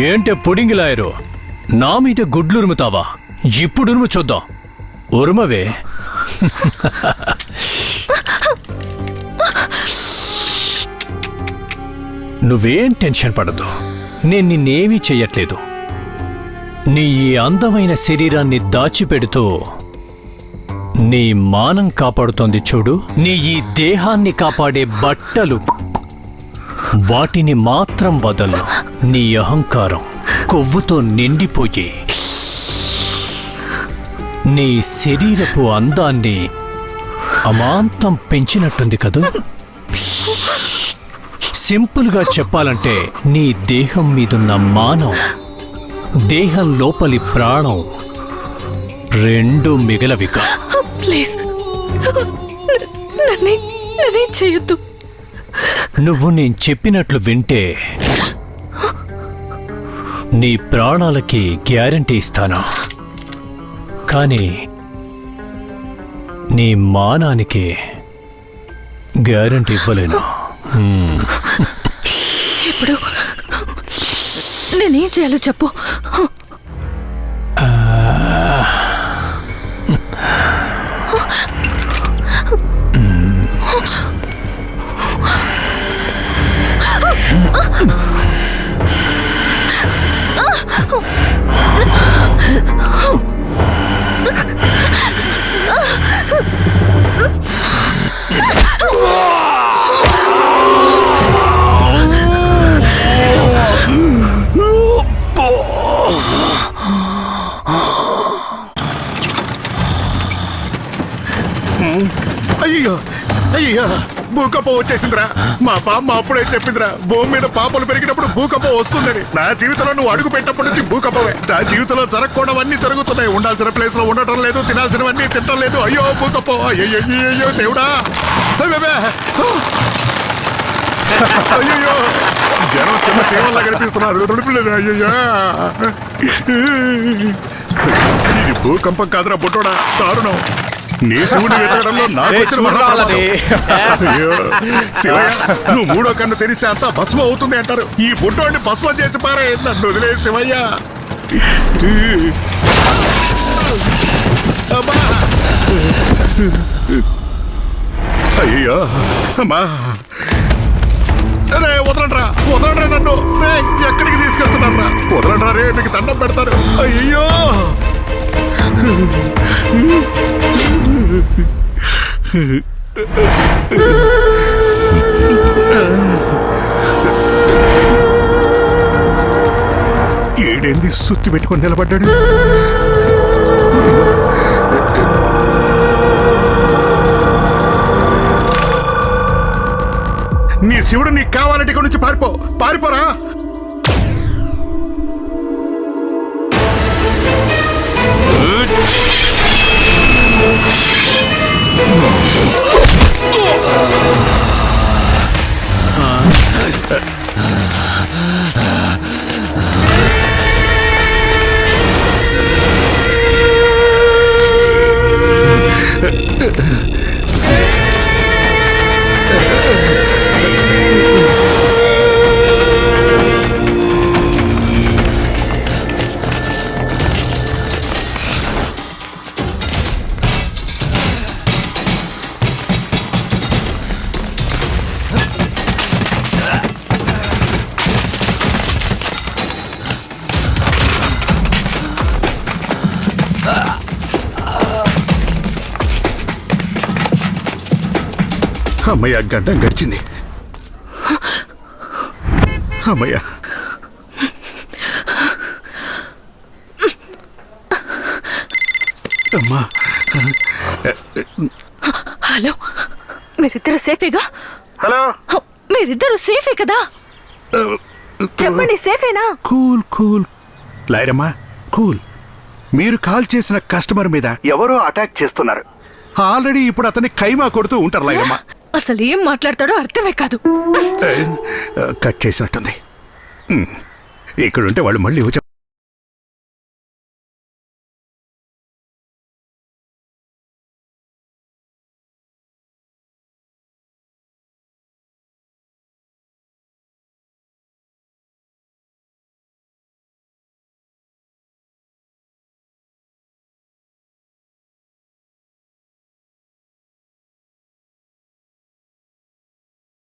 ఏంటే పుడింగిలాయరు నా మీద గుడ్లురుముతావా? ఇప్పుడు ఉరుము చూద్దాం. ఉరుమవే. నువ్వేం టెన్షన్ పడదు, నేను నిన్నేమీ చెయ్యట్లేదు. నీ ఈ అందమైన శరీరాన్ని దాచిపెడుతూ నీ మానం కాపాడుతోంది చూడు. నీ ఈ దేహాన్ని కాపాడే బట్టలు, వాటిని మాత్రం వదలు. నీ అహంకారం కొవ్వుతో నిండిపోయి నీ శరీరపు అందాన్ని అమాంతం పెంచినట్టుంది కదూ. సింపుల్గా చెప్పాలంటే నీ దేహం మీదున్న మానం, దేహం లోపలి ప్రాణం రెండు మిగలవిక. ప్లీజ్ నన్నే చేయొద్దు. నువ్వు నేను చెప్పినట్లు వింటే నీ ప్రాణాలకి గ్యారంటీ ఇస్తాను, కానీ నీ మానానికి గ్యారంటీ ఇవ్వలేను. ఇప్పుడు నేనేం చేయాలో చెప్పు. అయ్యో అయ్యో, భూకంపం వచ్చేసిందిరా. మా పాప అప్పుడే చెప్పిందిరా, భూమి మీద పాపలు పెరిగినప్పుడు భూకంపం వస్తుందని. నా జీవితంలో నువ్వు అడుగు పెట్టినప్పటి నుంచి భూకంపమే. నా జీవితంలో జరగకూడవన్నీ జరుగుతున్నాయి. ఉండాల్సిన ప్లేస్ లో ఉండటం లేదు, తినాల్సినవన్నీ తినటం లేదు. అయ్యో భూకంపం, అయ్యో అయ్యో దేవుడా. అయ్యో జనం చిన్న చీమల్లా కనిపిస్తున్నారు. అయ్యయ్యా, ఇది భూకంపం కాదురా బుట్టోడా, దారుణం. నీ శివుని వెతకడంలో నాకు వచ్చిన మహాప్రమాదం. అయ్యో శివయ్య, నువ్వు మూడో కన్ను తెరిస్తే అంతా భస్మం అవుతుంది అంటారు. ఈ బుట్టోడిని భస్మం చేసి పారే, నన్ను వదిలే శివయ్య. అయ్యో అమ్మా, రే వదలండ్రా వదలండ్రా, నన్ను రే ఎక్కడికి తీసుకెళ్తున్నారా? వదలండ్రా రే, మీకు దండం పెడతారు. అయ్యో ఏడేంది సుత్తి పెట్టుకొని నిలబడ్డాడు. నీ శివుడు నీకు కావాలంటే ఇక్కడ నుంచి పారిపోరా. అమ్మయ్య, గడ్డం గడిచింది. అమ్మయ్య, అమ్మా. హలో, మీరిద్దరు సేఫేగా? హలో, మీరిద్దరు సేఫే కదా? చెప్పండి, సేఫేనా? కూల్ కూల్ లాయరమ్మా, కూల్. మీరు కాల్ చేసిన కస్టమర్ మీద ఎవరో అటాక్ చేస్తున్నారు. ఆల్రెడీ ఇప్పుడు అతన్ని కైమా కొడుతూ ఉంటారు లాయరమ్మా. అసలు ఏం మాట్లాడతాడో అర్థమే కాదు. కట్ చేసినట్టుంది. ఇక్కడుంటే వాళ్ళు మళ్ళీ వచ్చి